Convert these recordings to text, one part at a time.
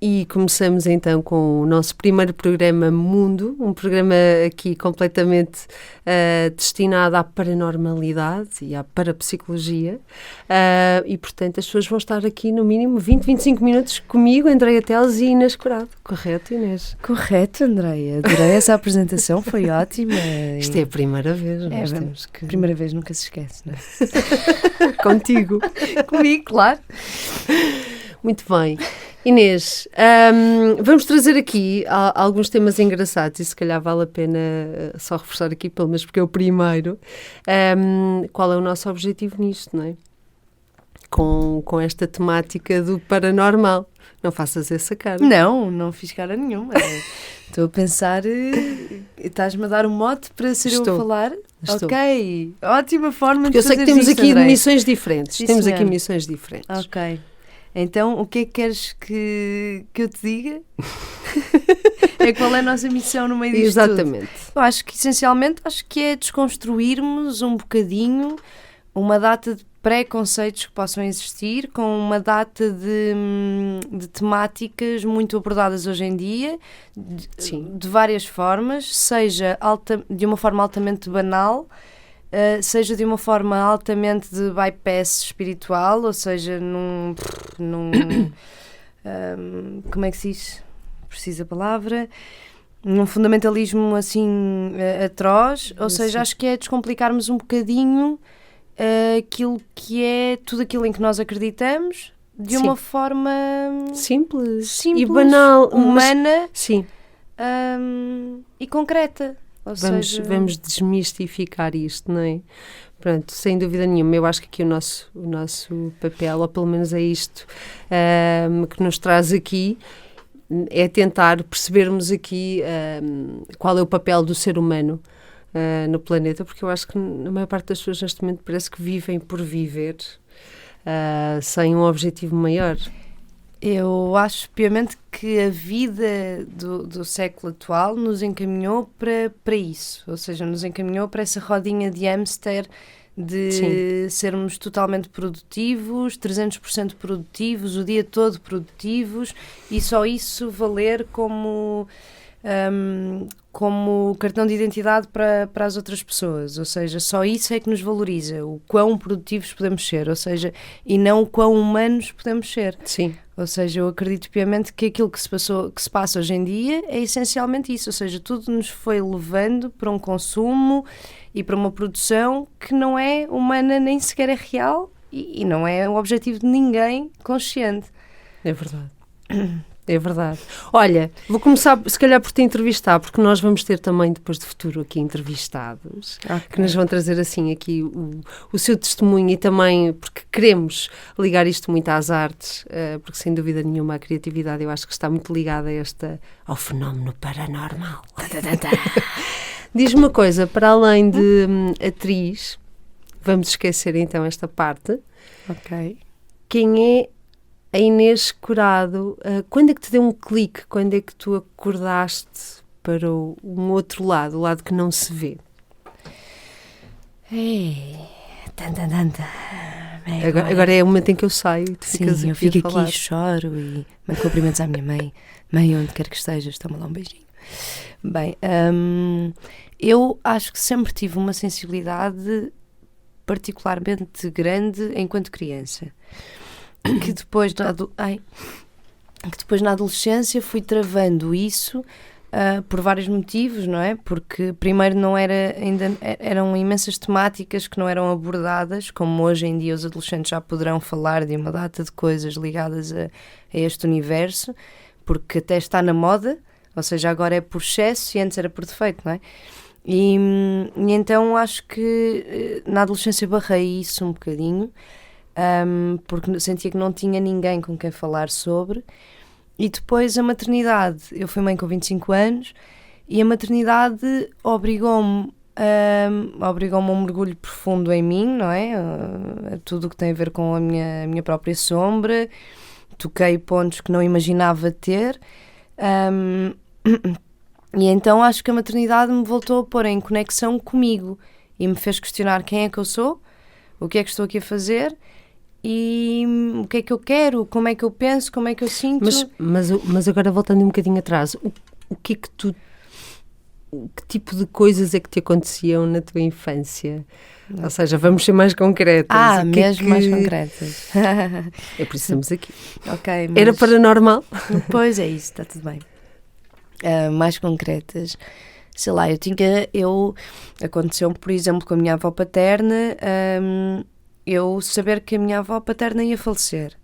E começamos então com o nosso primeiro programa Mundo, um programa aqui completamente destinado à paranormalidade e à parapsicologia, e portanto as pessoas vão estar aqui no mínimo 20-25 minutos comigo, Andreia Teles e Inês Curado. Correto, Inês? Correto, Andreia. Adorei essa apresentação, foi ótima. Isto é a primeira vez. Nós temos que... Primeira vez nunca se esquece, não é? Contigo. Comigo, claro. Muito bem. Inês, vamos trazer aqui alguns temas engraçados e se calhar vale a pena só reforçar aqui, pelo menos porque é o primeiro, qual é o nosso objetivo nisto, não é? Com esta temática do paranormal. Não faças essa cara. Não fiz cara nenhuma. Estou a pensar, estás-me a dar um mote para ser eu a falar? Estou. Ok, ótima forma porque de fazer eu sei que temos isto, aqui Andrei. missões diferentes. Sim, temos senhora. aqui missões diferentes. Ok. Então, o que é que queres que eu te diga? Qual é a nossa missão no meio disto Exatamente. tudo? Eu acho que, essencialmente, é desconstruirmos um bocadinho uma data de preconceitos que possam existir com uma data de temáticas muito abordadas hoje em dia, de várias formas, seja de uma forma altamente banal, seja de uma forma altamente de bypass espiritual, ou seja, num como é que se diz? Precisa a palavra. Num fundamentalismo assim atroz, ou seja, acho que é descomplicarmos um bocadinho aquilo que é tudo aquilo em que nós acreditamos de uma forma simples e banal, humana, sim. E concreta. Vamos desmistificar isto, não é? Pronto, sem dúvida nenhuma. Eu acho que aqui o nosso papel, ou pelo menos é isto que nos traz aqui, é tentar percebermos aqui qual é o papel do ser humano no planeta, porque eu acho que a maior parte das pessoas neste momento parece que vivem por viver sem um objetivo maior. Eu acho piamente que a vida do século atual nos encaminhou para isso, ou seja, nos encaminhou para essa rodinha de hamster de sermos totalmente produtivos, 300% produtivos, o dia todo produtivos, e só isso valer como cartão de identidade para as outras pessoas, ou seja, só isso é que nos valoriza, o quão produtivos podemos ser, ou seja, e não o quão humanos podemos ser. Sim. Ou seja, eu acredito piamente que aquilo que se passa hoje em dia é essencialmente isso, ou seja, tudo nos foi levando para um consumo e para uma produção que não é humana, nem sequer é real e não é o objetivo de ninguém consciente. É verdade. É verdade. Olha, vou começar se calhar por te entrevistar, porque nós vamos ter também depois de futuro aqui entrevistados que nos vão trazer assim aqui o seu testemunho e também porque queremos ligar isto muito às artes, porque sem dúvida nenhuma a criatividade eu acho que está muito ligada ao fenómeno paranormal. Diz-me uma coisa, para além de atriz, vamos esquecer então esta parte. Ok. Quem é a Inês Curado? Quando é que te deu um clique? Quando é que tu acordaste para um outro lado, o lado que não se vê? Agora é o momento em que eu saio e tu ficas eu fico aqui falar. E choro e mando cumprimentos à minha mãe. Mãe, onde quer que estejas, toma lá um beijinho. Bem, eu acho que sempre tive uma sensibilidade particularmente grande enquanto criança. Que depois na adolescência fui travando isso por vários motivos, não é? Porque primeiro eram imensas temáticas que não eram abordadas, como hoje em dia os adolescentes já poderão falar de uma data de coisas ligadas a este universo, porque até está na moda, ou seja, agora é por excesso e antes era por defeito, não é? E então acho que na adolescência barrei isso um bocadinho, porque sentia que não tinha ninguém com quem falar sobre. E depois a maternidade, eu fui mãe com 25 anos e a maternidade obrigou-me a um mergulho profundo em mim, não é? A tudo o que tem a ver com a minha própria sombra. Toquei pontos que não imaginava ter, e então acho que a maternidade me voltou a pôr em conexão comigo e me fez questionar quem é que eu sou, o que é que estou aqui a fazer e o que é que eu quero, como é que eu penso, como é que eu sinto. Mas agora voltando um bocadinho atrás, o que é que tu... Que tipo de coisas é que te aconteciam na tua infância? Ou seja, vamos ser mais concretas. Mesmo mais concretas. É por isso que estamos aqui. Ok, mas... Era paranormal? Pois é isso, está tudo bem. Mais concretas. Sei lá, aconteceu, por exemplo, com a minha avó paterna, eu saber que a minha avó paterna ia falecer.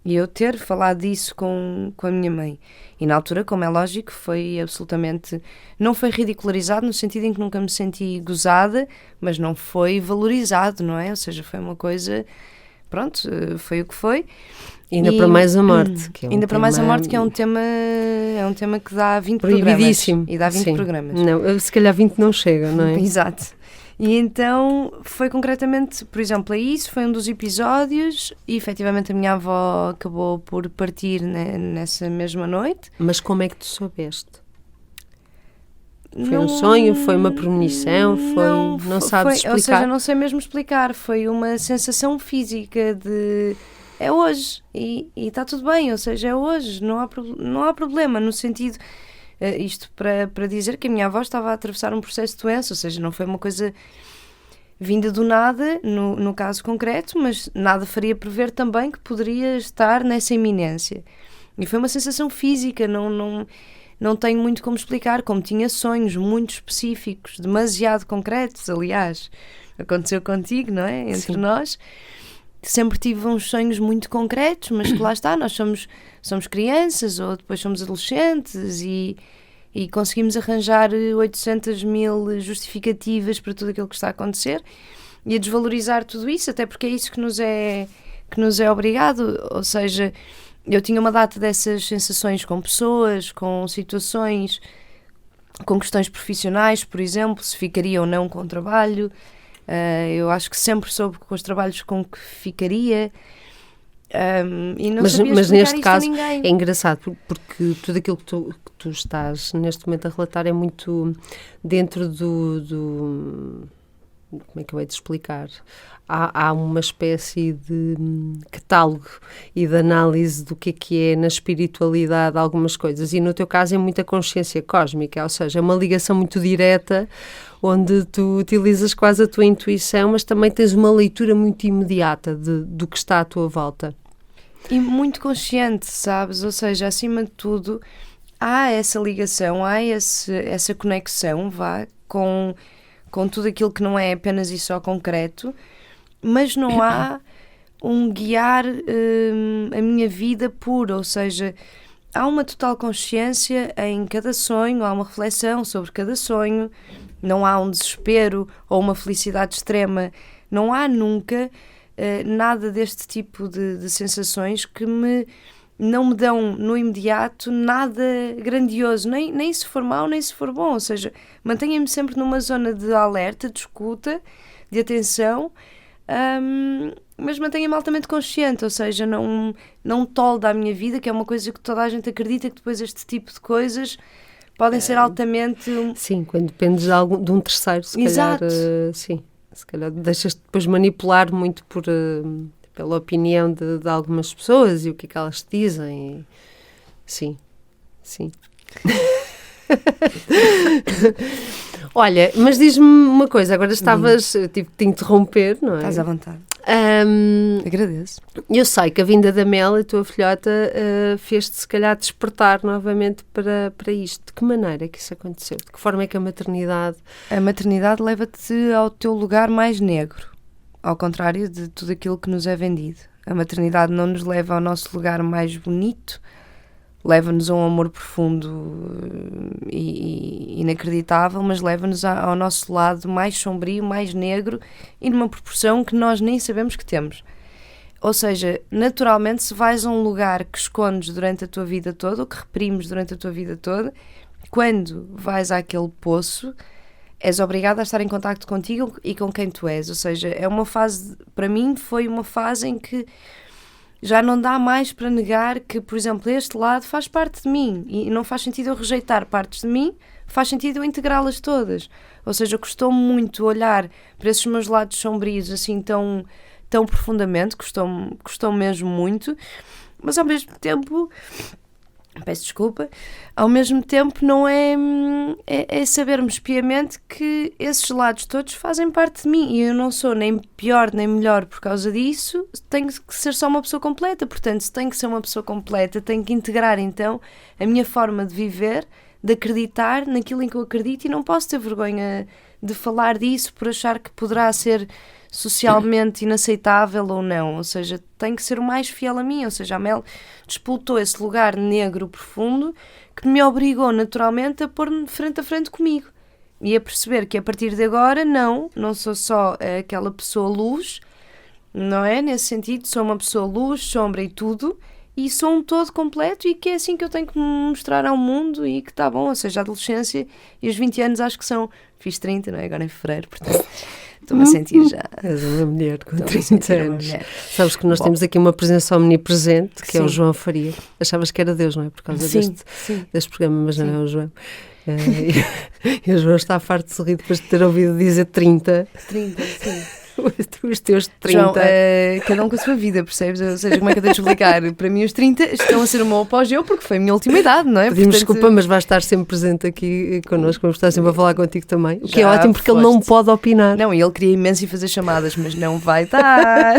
E eu ter falado disso com a minha mãe. E na altura, como é lógico, foi absolutamente... Não foi ridicularizado no sentido em que nunca me senti gozada, mas não foi valorizado, não é? Ou seja, foi uma coisa... Pronto, foi o que foi. Ainda para mais a morte. Que é ainda para mais a morte, que é um tema que dá 20 proibidíssimo. Programas. E dá 20 Sim. programas. Não, se calhar 20 não chega, não é? Exato. E então foi concretamente, por exemplo, isso foi um dos episódios e efetivamente a minha avó acabou por partir nessa mesma noite. Mas como é que tu soubeste? Foi um sonho? Foi uma premonição? Não sabes explicar? Ou seja, não sei mesmo explicar. Foi uma sensação física de... É hoje e está tudo bem, ou seja, é hoje, não há problema, no sentido... Isto para dizer que a minha avó estava a atravessar um processo de doença, ou seja, não foi uma coisa vinda do nada, no caso concreto, mas nada faria prever também que poderia estar nessa iminência. E foi uma sensação física, não tenho muito como explicar, como tinha sonhos muito específicos, demasiado concretos, aliás, aconteceu contigo, não é? Entre nós. Sempre tive uns sonhos muito concretos, mas que lá está, nós somos crianças ou depois somos adolescentes e conseguimos arranjar 800.000 justificativas para tudo aquilo que está a acontecer e a desvalorizar tudo isso, até porque é isso que nos é obrigado. Ou seja, eu tinha uma data dessas sensações com pessoas, com situações, com questões profissionais, por exemplo, se ficaria ou não com o trabalho. Eu acho que sempre soube com os trabalhos com que ficaria e não sabia mas neste isto caso a ninguém. É engraçado porque tudo aquilo que tu estás neste momento a relatar é muito dentro do como é que eu hei de explicar? Há uma espécie de catálogo e de análise do que é na espiritualidade algumas coisas, e no teu caso é muita consciência cósmica, ou seja, é uma ligação muito direta onde tu utilizas quase a tua intuição, mas também tens uma leitura muito imediata do que está à tua volta. E muito consciente, sabes? Ou seja, acima de tudo, há essa ligação, há essa conexão, com tudo aquilo que não é apenas e só concreto, mas não há um guiar a minha vida pura, ou seja, há uma total consciência em cada sonho, há uma reflexão sobre cada sonho, não há um desespero ou uma felicidade extrema, não há nunca nada deste tipo de sensações que não me dão no imediato nada grandioso, nem se for mau, nem se for bom, ou seja, mantenha-me sempre numa zona de alerta, de escuta, de atenção, mas mantenha-me altamente consciente, ou seja, não tolda a minha vida, que é uma coisa que toda a gente acredita, que depois este tipo de coisas podem ser altamente... Sim, quando dependes de um terceiro, se Exato. calhar, sim, se calhar deixas-te depois manipular muito pela opinião de algumas pessoas e o que é que elas te dizem. Sim. Olha, mas diz-me uma coisa, agora eu tive que te interromper, não é? Estás à vontade. Agradeço. Eu sei que a vinda da Mel, a tua filhota, fez-te se calhar despertar novamente para isto. De que maneira é que isso aconteceu? De que forma é que a maternidade... A maternidade leva-te ao teu lugar mais negro, ao contrário de tudo aquilo que nos é vendido. A maternidade não nos leva ao nosso lugar mais bonito, leva-nos a um amor profundo e inacreditável, mas leva-nos ao nosso lado mais sombrio, mais negro e numa proporção que nós nem sabemos que temos. Ou seja, naturalmente, se vais a um lugar que escondes durante a tua vida toda ou que reprimes durante a tua vida toda, quando vais àquele poço, és obrigada a estar em contacto contigo e com quem tu és. Ou seja, é uma fase, para mim, foi uma fase em que já não dá mais para negar que, por exemplo, este lado faz parte de mim e não faz sentido eu rejeitar partes de mim, faz sentido eu integrá-las todas. Ou seja, custou-me muito olhar para esses meus lados sombrios assim tão profundamente, custou mesmo muito, mas ao mesmo tempo, peço desculpa, ao mesmo tempo não é sabermos piamente que esses lados todos fazem parte de mim e eu não sou nem pior nem melhor por causa disso, tenho que ser só uma pessoa completa. Portanto, se tenho que ser uma pessoa completa, tenho que integrar então a minha forma de viver, de acreditar naquilo em que eu acredito, e não posso ter vergonha de falar disso por achar que poderá ser socialmente inaceitável ou não. Ou seja, tenho que ser o mais fiel a mim. Ou seja, a Mel disputou esse lugar negro profundo que me obrigou naturalmente a pôr-me frente a frente comigo e a perceber que a partir de agora não sou só aquela pessoa luz, não é? Nesse sentido, sou uma pessoa luz, sombra e tudo, e sou um todo completo, e que é assim que eu tenho que me mostrar ao mundo, e que está bom. Ou seja, a adolescência e os 20 anos acho que são... Fiz 30, não é? Agora em fevereiro, portanto estou-me a sentir já... És uma mulher com 30 anos. Sabes que nós temos aqui uma presença omnipresente, que é o João Faria. Achavas que era Deus, não é? Por causa deste programa, mas não é o João. E o João está farto de sorrir depois de ter ouvido dizer 30. 30, sim. Os teus 30. João, cada um com a sua vida, percebes? Ou seja, como é que eu tenho de explicar? Para mim os 30 estão a ser o meu apogeu porque foi a minha última idade, não é? Pedimos desculpa, mas vai estar sempre presente aqui connosco, vamos estar sempre a falar contigo também, o que é ótimo porque ele não pode opinar. Não, e ele queria imenso ir fazer chamadas, mas não vai estar.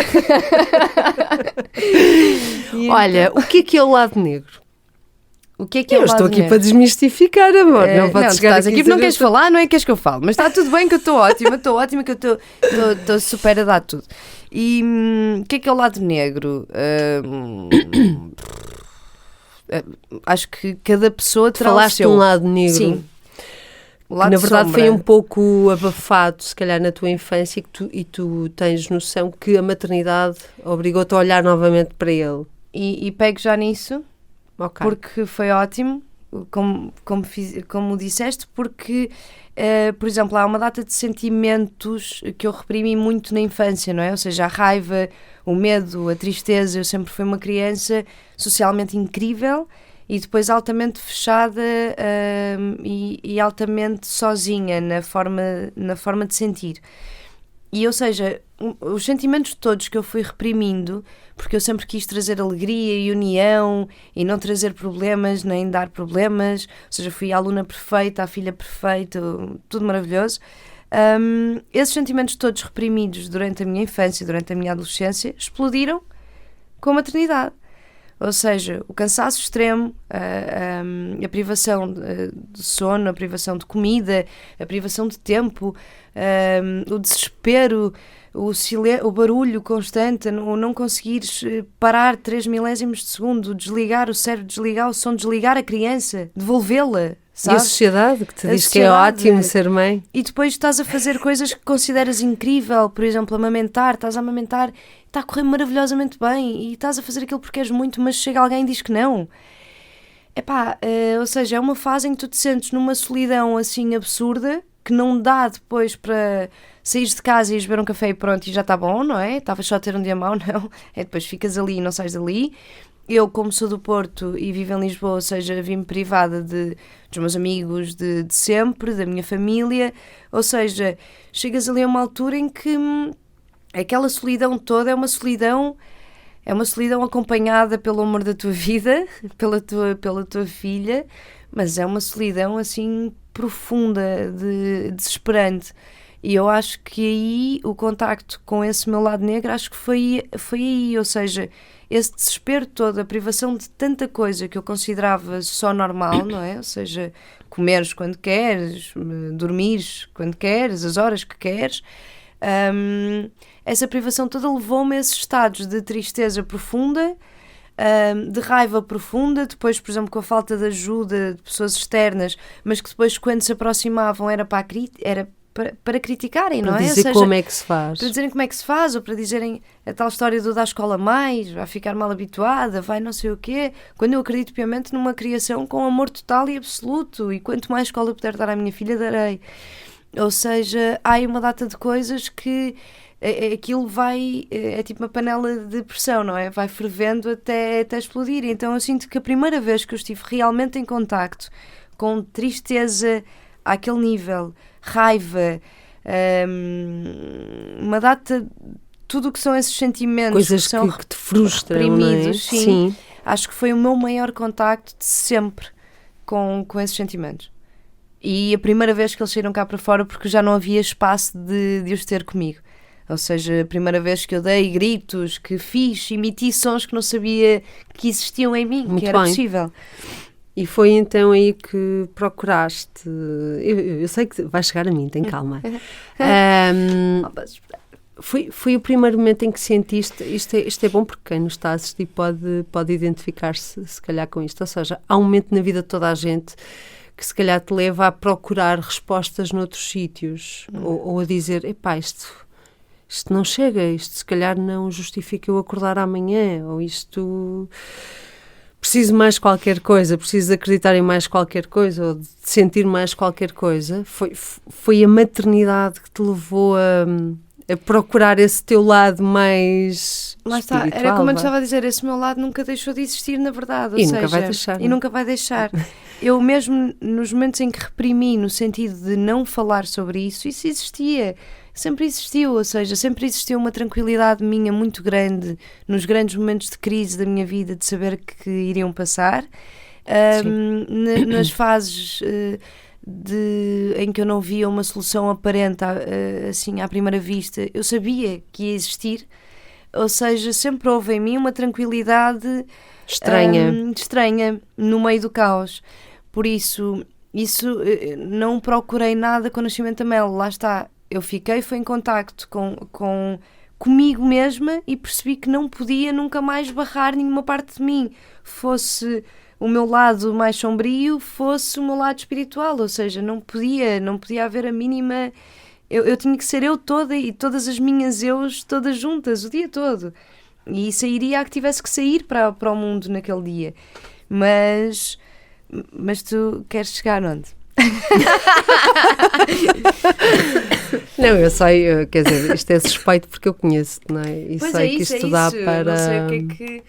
Olha, o que é o lado negro? O que é eu estou aqui para desmistificar, amor. Não podes chegar aqui porque não queres falar, não é que queres que eu falo, mas está tudo bem, que eu estou ótima, que eu estou super a dar tudo. E o que é o lado negro? Acho que cada pessoa terá Falaste o seu. De um lado negro. Sim. O lado que, na verdade sombra. Foi um pouco abafado, se calhar, na tua infância, e tu tens noção que a maternidade obrigou-te a olhar novamente para ele. E pego já nisso. Okay. Porque foi ótimo, como disseste, porque, por exemplo, há uma data de sentimentos que eu reprimi muito na infância, não é? Ou seja, a raiva, o medo, a tristeza. Eu sempre fui uma criança socialmente incrível e depois altamente fechada e altamente sozinha na forma de sentir. E, ou seja, os sentimentos todos que eu fui reprimindo, porque eu sempre quis trazer alegria e união e não trazer problemas, nem dar problemas, ou seja, fui a aluna perfeita, a filha perfeita, tudo maravilhoso. Esses sentimentos todos reprimidos durante a minha infância, durante a minha adolescência, explodiram com a maternidade. Ou seja, o cansaço extremo, a privação de sono, a privação de comida, a privação de tempo, o desespero, o barulho constante, o não conseguires parar 3 milésimos de segundo, desligar o cérebro, desligar o som, desligar a criança, devolvê-la. Sabe? E a sociedade que te diz que é ótimo ser mãe. E depois estás a fazer coisas que consideras incrível, por exemplo, amamentar, estás a amamentar, está a correr maravilhosamente bem e estás a fazer aquilo porque és muito, mas chega alguém e diz que não. Ou seja, é uma fase em que tu te sentes numa solidão assim absurda, que não dá depois para sair de casa e ir beber um café e pronto, e já está bom, não é? Estavas só a ter um dia mau, não. Depois ficas ali e não sais dali. Eu, como sou do Porto e vivo em Lisboa, ou seja, vim-me privada dos meus amigos de sempre, da minha família, ou seja, chegas ali a uma altura em que aquela solidão toda é uma solidão acompanhada pelo amor da tua vida, pela tua filha, mas é uma solidão assim profunda, desesperante. E eu acho que aí o contacto com esse meu lado negro, acho que foi aí, ou seja, esse desespero todo, a privação de tanta coisa que eu considerava só normal, não é? Ou seja, comeres quando queres, dormires quando queres, as horas que queres. Essa privação toda levou-me a esses estados de tristeza profunda, de raiva profunda, depois, por exemplo, com a falta de ajuda de pessoas externas, mas que depois, quando se aproximavam, era para criticarem, não é? Para dizer como é que se faz. Para dizerem como é que se faz, ou para dizerem a tal história do da escola mais, vai ficar mal habituada, vai não sei o quê, quando eu acredito piamente numa criação com amor total e absoluto, e quanto mais escola eu puder dar à minha filha, darei. Ou seja, há aí uma data de coisas que aquilo vai, é tipo uma panela de pressão, não é? Vai fervendo até explodir. Então eu sinto que a primeira vez que eu estive realmente em contacto com tristeza àquele nível, raiva, uma data, tudo o que são esses sentimentos, coisas que são que te frustram, reprimidos, não é? sim, acho que foi o meu maior contacto de sempre com esses sentimentos. E a primeira vez que eles saíram cá para fora, porque já não havia espaço de os ter comigo. Ou seja, a primeira vez que eu dei gritos, que emiti sons que não sabia que existiam em mim, Muito que era bem. possível. E foi então aí que procuraste. Eu sei que vai chegar a mim, tem calma. Foi o primeiro momento em que sentiste. Isto é bom porque quem nos está a assistir pode identificar-se, se calhar, com isto. Ou seja, há um momento na vida de toda a gente que se calhar te leva a procurar respostas noutros sítios, ou a dizer: epá, isto não chega, isto se calhar não justifica eu acordar amanhã, ou isto. Preciso mais qualquer coisa, preciso acreditar em mais qualquer coisa, ou de sentir mais qualquer coisa. Foi a maternidade que te levou a procurar esse teu lado mais Lá está, espiritual, era como eu vá. estava a dizer, esse meu lado nunca deixou de existir, na verdade. E nunca vai deixar, não é? E nunca vai deixar. Eu mesmo, nos momentos em que reprimi, no sentido de não falar sobre isso existia. Sempre existiu, ou seja, sempre existiu uma tranquilidade minha muito grande nos grandes momentos de crise da minha vida, de saber que iriam passar. Nas fases em que eu não via uma solução aparente assim à primeira vista, eu sabia que ia existir. Ou seja, sempre houve em mim uma tranquilidade estranha no meio do caos. Por isso não procurei nada com o nascimento da Mel. Lá está, eu foi em contacto comigo mesma e percebi que não podia nunca mais barrar nenhuma parte de mim, fosse o meu lado mais sombrio, fosse o meu lado espiritual. Ou seja, não podia haver a mínima. Eu tinha que ser eu toda e todas as minhas eus todas juntas o dia todo, e sairia a que tivesse que sair para o mundo naquele dia. Mas tu queres chegar onde? Não, eu sei, quer dizer, isto é suspeito porque eu conheço-te, não é? E Pois sei é que isso, isto dá para. Não sei o que é que...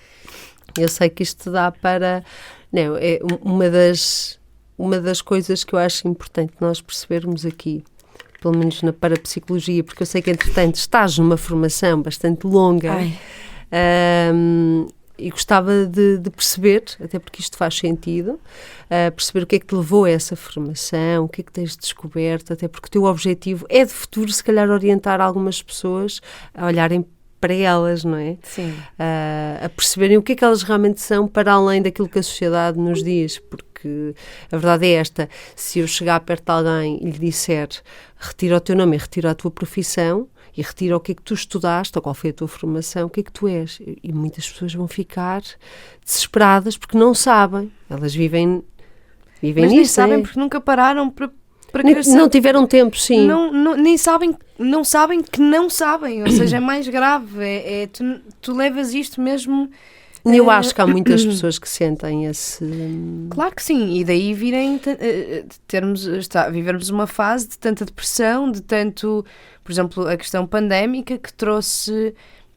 Eu sei que isto dá para. Não, é uma das coisas que eu acho importante nós percebermos aqui, pelo menos na parapsicologia, porque eu sei que, entretanto, estás numa formação bastante longa. E gostava de perceber, até porque isto faz sentido, perceber o que é que te levou a essa formação, o que é que tens descoberto, até porque o teu objetivo é de futuro, se calhar, orientar algumas pessoas a olharem para elas, não é? Sim. A perceberem o que é que elas realmente são para além daquilo que a sociedade nos diz, porque a verdade é esta: se eu chegar perto de alguém e lhe disser retira o teu nome e retira a tua profissão e retira o que é que tu estudaste ou qual foi a tua formação, o que é que tu és? E muitas pessoas vão ficar desesperadas porque não sabem, elas vivem Mas nisso. nem sabem porque nunca pararam para não tiveram tempo, sim. Nem sabem, não sabem que não sabem. Ou seja, é mais grave. Tu levas isto mesmo. Eu acho que há muitas pessoas que sentem esse. Claro que sim, e daí vivermos uma fase de tanta depressão, de tanto, por exemplo, a questão pandémica que trouxe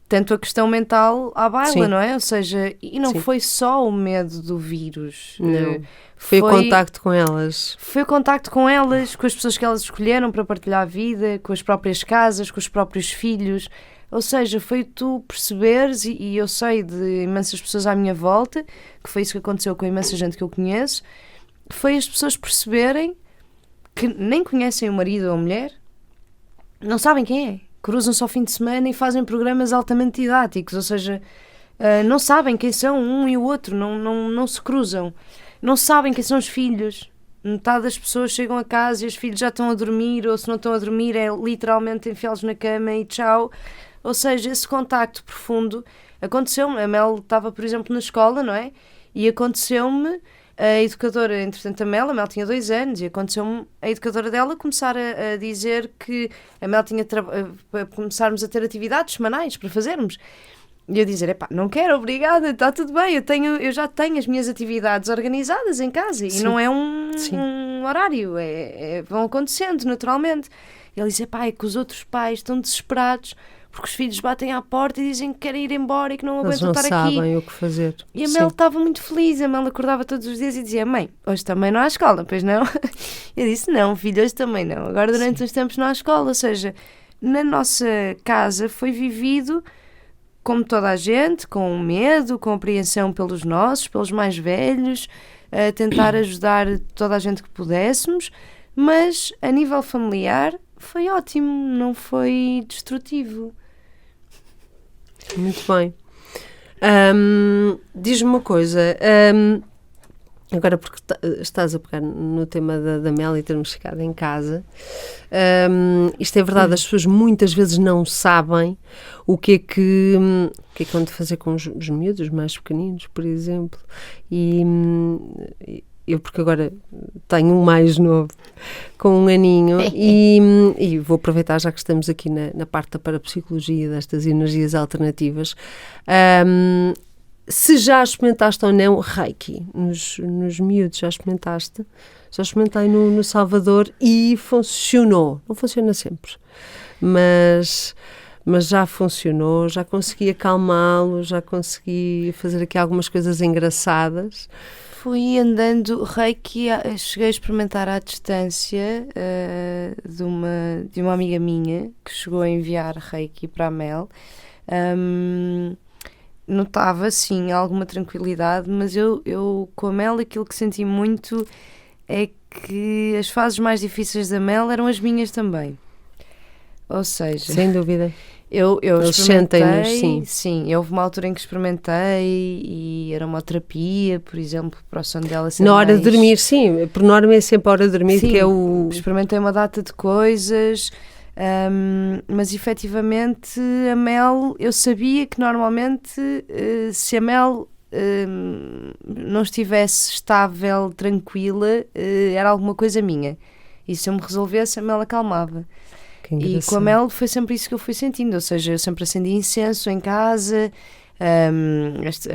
tanto a questão mental à baila, Sim. não é? Ou seja, e não Sim. foi só o medo do vírus. Não. Foi o contacto com elas. Foi o contacto com elas, com as pessoas que elas escolheram para partilhar a vida, com as próprias casas, com os próprios filhos. Ou seja, foi tu perceberes, e eu sei de imensas pessoas à minha volta, que foi isso que aconteceu com a imensa gente que eu conheço, foi as pessoas perceberem que nem conhecem o marido ou a mulher, não sabem quem é, cruzam-se ao fim de semana e fazem programas altamente didáticos, ou seja, não sabem quem são um e o outro, não se cruzam, não sabem quem são os filhos. Metade das pessoas chegam a casa e os filhos já estão a dormir, ou se não estão a dormir é literalmente enfiá-los na cama e tchau. Ou seja, esse contacto profundo aconteceu-me. A Mel estava, por exemplo, na escola, não é? E aconteceu-me a educadora, entretanto, a Mel tinha 2 anos, e aconteceu-me a educadora dela começar a dizer que a Mel tinha para começarmos a ter atividades semanais para fazermos. E eu dizer, epá, não quero, obrigada, está tudo bem, eu já tenho as minhas atividades organizadas em casa. Sim. E não é um horário, vão acontecendo naturalmente. Ele dizia, pá, é que os outros pais estão desesperados porque os filhos batem à porta e dizem que querem ir embora e que não aguentam estar aqui. Eles não sabem o que fazer. E a Mel estava muito feliz, a Mel acordava todos os dias e dizia, mãe, hoje também não há escola, pois não? Eu disse, não, filho, hoje também não. Agora durante uns tempos não há escola, ou seja, na nossa casa foi vivido como toda a gente, com medo, com apreensão pelos nossos, pelos mais velhos, a tentar ajudar toda a gente que pudéssemos, mas a nível familiar foi ótimo, não foi destrutivo. Muito bem. Diz-me uma coisa, agora porque estás a pegar no tema da Mel e termos ficado em casa, isto é verdade, as pessoas muitas vezes não sabem o que é que vão de fazer com os miúdos mais pequeninos, por exemplo, e eu porque agora tenho um mais novo com 1 aninho e vou aproveitar já que estamos aqui na parte da parapsicologia destas energias alternativas, se já experimentaste ou não Reiki nos miúdos, já experimentaste? Já experimentei no Salvador e funcionou, não funciona sempre, mas já funcionou, já consegui acalmá-lo, já consegui fazer aqui algumas coisas engraçadas. Fui andando Reiki, cheguei a experimentar à distância de uma amiga minha que chegou a enviar Reiki para a Mel. Notava, sim, alguma tranquilidade, mas eu com a Mel aquilo que senti muito é que as fases mais difíceis da Mel eram as minhas também. Ou seja... Sem dúvida. Eu Eles sentem-nos, sim, houve uma altura em que experimentei e era uma terapia, por exemplo, para o sono dela ser na hora de dormir, sim, por norma é sempre a hora de dormir, sim, que é o... experimentei uma data de coisas, mas efetivamente a Mel, eu sabia que normalmente se a Mel não estivesse estável, tranquila, era alguma coisa minha, e se eu me resolvesse a Mel acalmava. E com a Mel foi sempre isso que eu fui sentindo, ou seja, eu sempre acendi incenso em casa,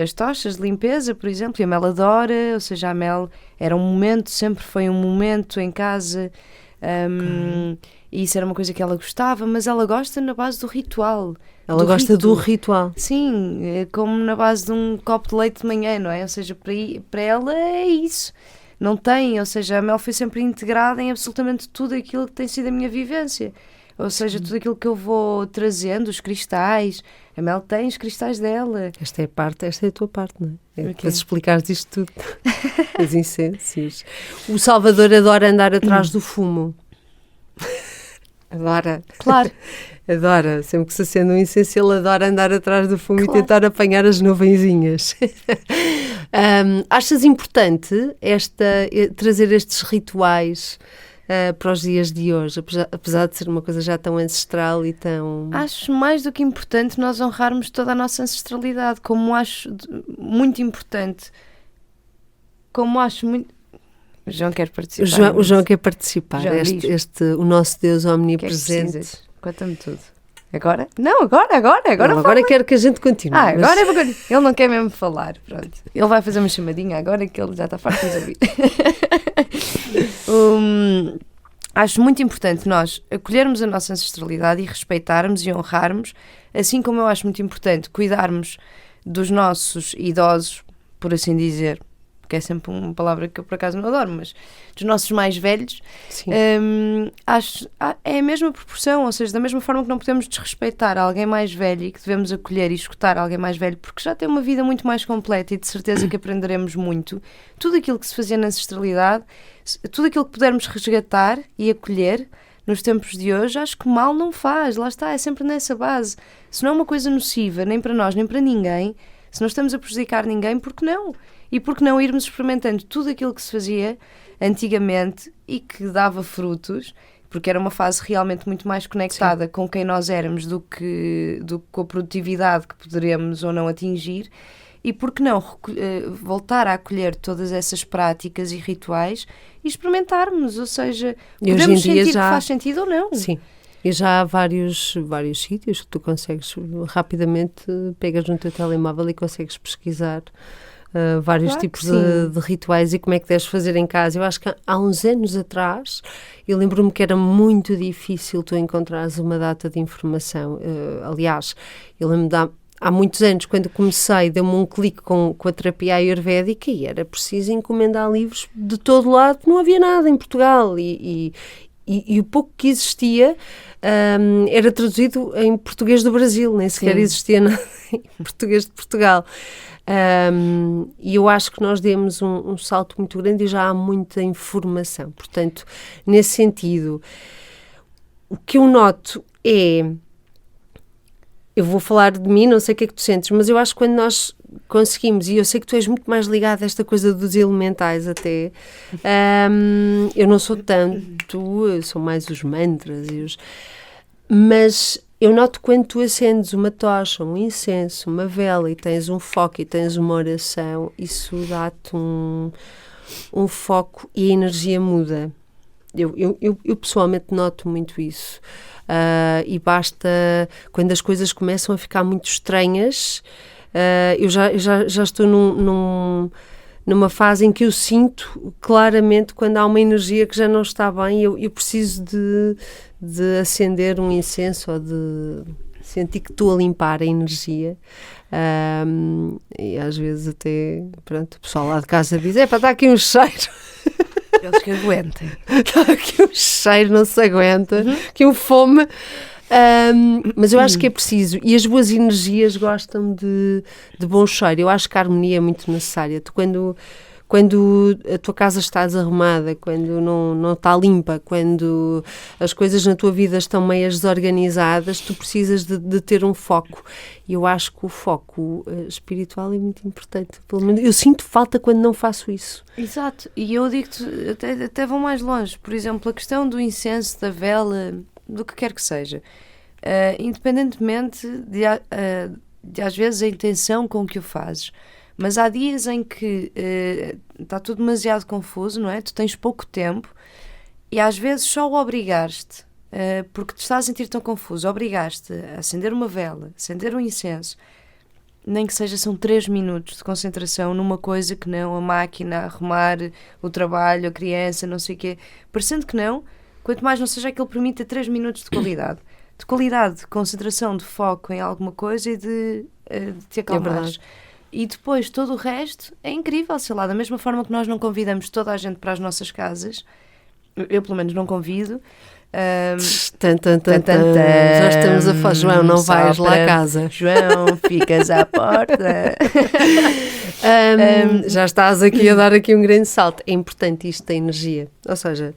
as tochas de limpeza, por exemplo, e a Mel adora, ou seja, a Mel era um momento, sempre foi um momento em casa, e isso era uma coisa que ela gostava, mas ela gosta na base do ritual. Ela gosta do ritual. Sim, como na base de um copo de leite de manhã, não é? Ou seja, para ela é isso. Não tem, ou seja, a Mel foi sempre integrada em absolutamente tudo aquilo que tem sido a minha vivência. Ou seja, tudo aquilo que eu vou trazendo, os cristais, a Mel tem os cristais dela. Esta é a tua parte, não é? É para explicares isto tudo. Os incensos. O Salvador adora andar atrás do fumo. Adora. Claro. Adora. Sempre que se acende um incenso, ele adora andar atrás do fumo, claro, e tentar apanhar as nuvenzinhas. Achas importante trazer estes rituais para os dias de hoje, apesar de ser uma coisa já tão ancestral e tão... Acho mais do que importante nós honrarmos toda a nossa ancestralidade, como acho muito importante, como acho muito... O João quer participar. O João quer participar, João, o nosso Deus omnipresente. Que é conta-me tudo. Agora? Não, agora quero que a gente continue. Agora eu vou continuar. Ele não quer mesmo falar, pronto. Ele vai fazer uma chamadinha agora que ele já está farto de nos ouvir. Acho muito importante nós acolhermos a nossa ancestralidade e respeitarmos e honrarmos, assim como eu acho muito importante cuidarmos dos nossos idosos, por assim dizer, que é sempre uma palavra que eu por acaso não adoro, mas dos nossos mais velhos, acho é a mesma proporção, ou seja, da mesma forma que não podemos desrespeitar alguém mais velho e que devemos acolher e escutar alguém mais velho, porque já tem uma vida muito mais completa e de certeza que aprenderemos muito, tudo aquilo que se fazia na ancestralidade, tudo aquilo que pudermos resgatar e acolher nos tempos de hoje, acho que mal não faz, lá está, é sempre nessa base. Se não é uma coisa nociva, nem para nós, nem para ninguém, se não estamos a prejudicar ninguém, por que não? E por que não irmos experimentando tudo aquilo que se fazia antigamente e que dava frutos, porque era uma fase realmente muito mais conectada, sim, com quem nós éramos do que com a produtividade que poderemos ou não atingir, e por que não voltar a acolher todas essas práticas e rituais e experimentarmos, ou seja, podemos sentir que faz sentido ou não. Sim. E já há vários sítios que tu consegues rapidamente, pegas no teu telemóvel e consegues pesquisar vários Claro que tipos sim. de rituais e como é que deves fazer em casa. Eu acho que há uns anos atrás, eu lembro-me que era muito difícil tu encontrares uma data de informação. Aliás, eu lembro há muitos anos, quando comecei, deu-me um clique com a terapia ayurvédica e era preciso encomendar livros de todo lado, não havia nada em Portugal e o pouco que existia era traduzido em português do Brasil, nem sequer existia nada em português de Portugal. E eu acho que nós demos um salto muito grande e já há muita informação. Portanto, nesse sentido, o que eu noto é... Eu vou falar de mim, não sei o que é que tu sentes, mas eu acho que quando nós conseguimos, e eu sei que tu és muito mais ligada a esta coisa dos elementais até, eu não sou tanto, eu sou mais os mantras, mas eu noto quando tu acendes uma tocha, um incenso, uma vela e tens um foco e tens uma oração, isso dá-te um foco e a energia muda. Eu pessoalmente noto muito isso. E basta, quando as coisas começam a ficar muito estranhas, eu já estou numa fase em que eu sinto claramente quando há uma energia que já não está bem, eu preciso de acender um incenso ou de sentir que estou a limpar a energia. E às vezes até, pronto, o pessoal lá de casa diz, está aqui um cheiro. Eles que aguentem. Está aqui um cheiro, não se aguenta, aqui um fome. Mas eu acho que é preciso, e as boas energias gostam de bom cheiro. Eu acho que a harmonia é muito necessária. Tu, quando a tua casa está desarrumada, quando não está limpa, quando as coisas na tua vida estão meias desorganizadas, tu precisas de ter um foco. E eu acho que o foco espiritual é muito importante. Pelo menos eu sinto falta quando não faço isso. Exato, e eu digo-te, até vou mais longe. Por exemplo, a questão do incenso, da vela, do que quer que seja, independentemente de às vezes a intenção com que o fazes, mas há dias em que está tudo demasiado confuso, não é? Tu tens pouco tempo e às vezes só o obrigaste, porque te estás a sentir tão confuso, obrigaste a acender uma vela, acender um incenso, nem que seja, são 3 minutos de concentração numa coisa que não a máquina, a arrumar o trabalho, a criança, não sei o quê, parecendo que não, quanto mais não seja aquele permite 3 minutos de qualidade, de concentração, de foco em alguma coisa e de te acalmares. E depois todo o resto é incrível, sei lá, da mesma forma que nós não convidamos toda a gente para as nossas casas, eu pelo menos não convido. Já estamos a falar, João, não vais lá à casa. João, ficas à porta. Já estás aqui a dar aqui um grande salto. É importante isto da energia. Ou seja,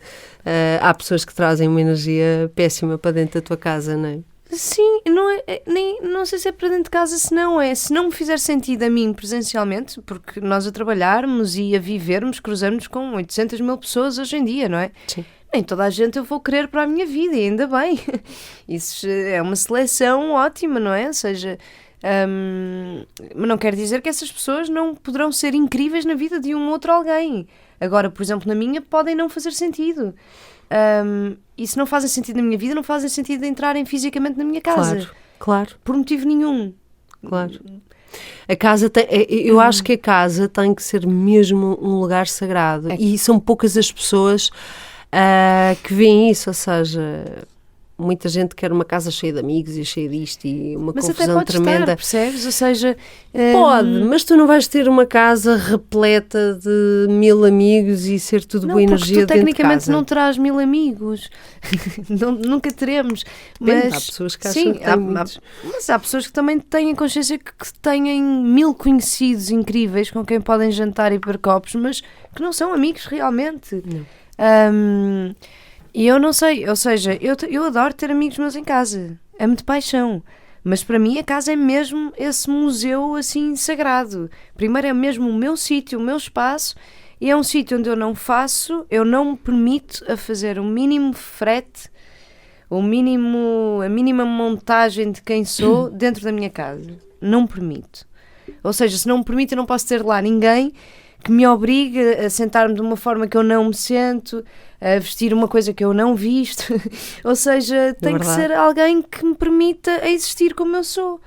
há pessoas que trazem uma energia péssima para dentro da tua casa, não é? Sim, não sei se é para dentro de casa, se não me fizer sentido a mim presencialmente, porque nós a trabalharmos e a vivermos, cruzamos com 800 mil pessoas hoje em dia, não é? Sim. Nem toda a gente eu vou querer para a minha vida, e ainda bem. Isso é uma seleção ótima, não é? Ou seja, mas não quer dizer que essas pessoas não poderão ser incríveis na vida de um outro alguém. Agora, por exemplo, na minha, podem não fazer sentido. E se não fazem sentido na minha vida, não fazem sentido de entrarem fisicamente na minha casa. Claro. Por motivo nenhum. Claro. A casa eu acho que a casa tem que ser mesmo um lugar sagrado. E são poucas as pessoas que veem isso, ou seja, muita gente quer uma casa cheia de amigos e cheia disto e uma confusão tremenda. Estar, percebes? Ou seja... Pode, mas tu não vais ter uma casa repleta de 1000 amigos e ser tudo boa energia dentro de casa. Tu tecnicamente não terás 1000 amigos. Nunca teremos. Mas há pessoas que acham que têm muitos. Mas há pessoas que também têm a consciência que têm 1000 conhecidos incríveis com quem podem jantar e beber copos, mas que não são amigos realmente. Não. E eu não sei, ou seja, eu adoro ter amigos meus em casa, amo de paixão, mas para mim a casa é mesmo esse museu assim sagrado. Primeiro é mesmo o meu sítio, o meu espaço, e é um sítio onde eu não me permito a fazer o mínimo frete, a mínima montagem de quem sou dentro da minha casa, não me permito. Ou seja, se não me permite eu não posso ter lá ninguém que me obrigue a sentar-me de uma forma que eu não me sento, a vestir uma coisa que eu não visto. Ou seja, tem que ser alguém que me permita a existir como eu sou.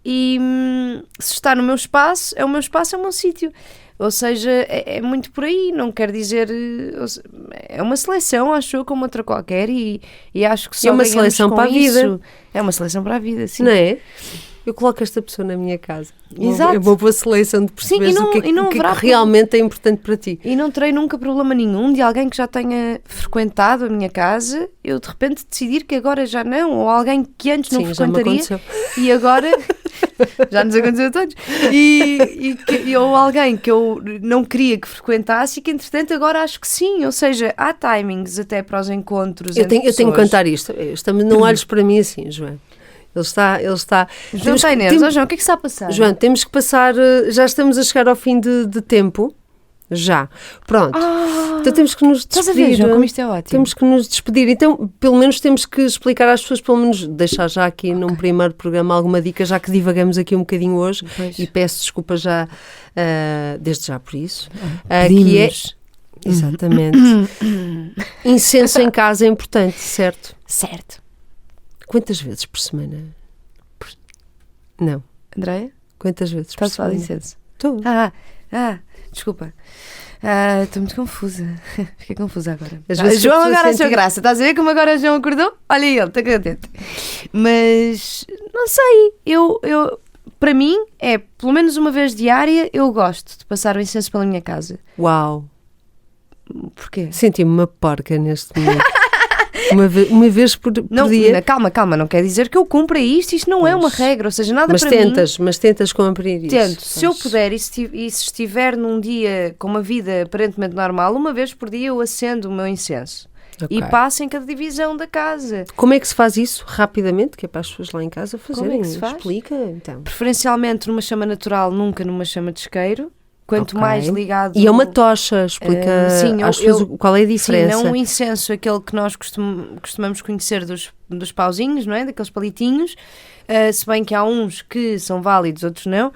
e se está no meu espaço, é o meu espaço, é o meu sítio. Ou seja, é muito por aí, não quer dizer... É uma seleção, acho eu, como outra qualquer, e acho que só é uma seleção para a vida. É uma seleção para a vida, sim. Não é? Eu coloco esta pessoa na minha casa. Exato. É uma boa seleção de perceberes o que é que realmente é importante para ti. E não terei nunca problema nenhum de alguém que já tenha frequentado a minha casa, eu de repente decidir que agora já não, ou alguém que antes não frequentaria e agora... Já nos aconteceu a todos. Ou alguém que eu não queria que frequentasse e que entretanto agora acho que sim. Ou seja, há timings até para os encontros. Eu tenho que contar isto. Não olhes para mim assim, João. Ele está... João está nervoso. João, o que é que está a passar? João, temos que passar... Já estamos a chegar ao fim de tempo. Já. Pronto. Então temos que nos despedir. Estás a ver, João, como isto é ótimo. Temos que nos despedir. Então, pelo menos temos que explicar às pessoas, pelo menos deixar já aqui num primeiro programa alguma dica, já que divagamos aqui um bocadinho hoje. Pois. E peço desculpa já, desde já por isso. Que é... Exatamente. Incenso em casa é importante, certo? Certo. Quantas vezes por semana? Não. Andréia? Quantas vezes por semana? Estás a falar de incenso? Estou. Desculpa. Estou muito confusa. Fiquei confusa agora. João agora achou graça. Estás a ver como agora o João acordou? Olha ele, está contente. Mas, não sei. Eu, para mim, pelo menos uma vez diária, eu gosto de passar o incenso pela minha casa. Uau. Porquê? Senti-me uma porca neste momento. Uma vez por dia. Calma, não quer dizer que eu cumpra isto não é uma regra, ou seja, nada para mim. Mas tentas cumprir isso. Tento, se eu puder e se estiver num dia com uma vida aparentemente normal, uma vez por dia eu acendo o meu incenso. Okay. E passo em cada divisão da casa. Como é que se faz isso? Rapidamente, que é para as pessoas lá em casa fazerem. Como é que se faz? Explica, então. Preferencialmente numa chama natural, nunca numa chama de isqueiro. Quanto mais ligado... E é uma tocha, explica às pessoas qual é a diferença. Sim, não o incenso, aquele que nós costumamos conhecer dos pauzinhos, não é? Daqueles palitinhos, se bem que há uns que são válidos, outros não,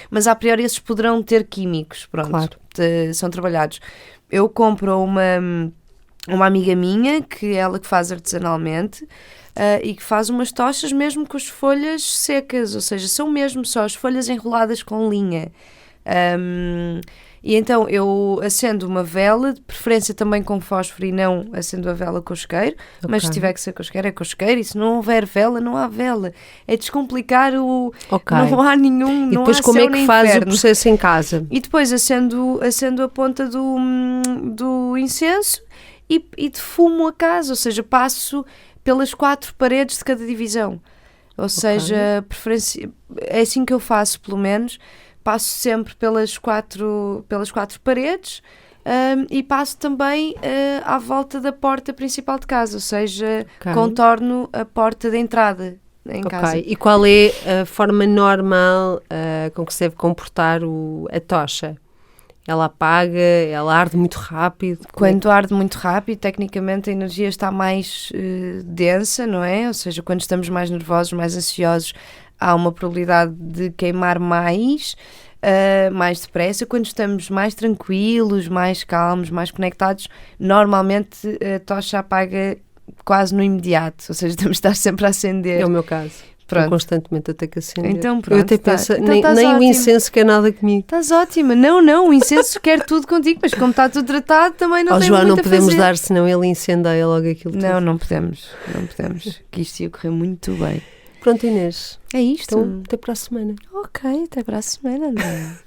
mas a priori esses poderão ter químicos, pronto, claro. São trabalhados. Eu compro uma amiga minha, que ela que faz artesanalmente, e que faz umas tochas mesmo com as folhas secas, ou seja, são mesmo só as folhas enroladas com linha. E então eu acendo uma vela, de preferência também com fósforo e não acendo a vela com isqueiro, mas se tiver que ser com isqueiro é com isqueiro, e se não houver vela, não há vela. É descomplicar não há nenhum, e depois como é que faz o processo em casa? E depois acendo a ponta do incenso e defumo a casa, ou seja, passo pelas 4 paredes de cada divisão. Ou seja, preferência, é assim que eu faço, pelo menos. Passo sempre pelas quatro paredes e passo também à volta da porta principal de casa, ou seja, contorno a porta de entrada em casa. E qual é a forma normal com que se deve comportar a tocha? Ela apaga, ela arde muito rápido? Quando arde muito rápido, tecnicamente a energia está mais densa, não é? Ou seja, quando estamos mais nervosos, mais ansiosos, há uma probabilidade de queimar mais depressa. Quando estamos mais tranquilos, mais calmos, mais conectados, normalmente a tocha apaga quase no imediato, ou seja, temos de estar sempre a acender. É o meu caso. Estou constantemente a ter que acender. Então pronto. Eu até penso, nem o incenso quer nada comigo. Estás ótima. Não, o incenso quer tudo contigo, mas como está tudo tratado, também não tem João, muito não podemos dar, senão ele incendeia logo aquilo tudo. Não podemos. Que isto ia correr muito bem. Pronto, Inês. É isto. Então, até para a semana. Ok, até para a semana, André.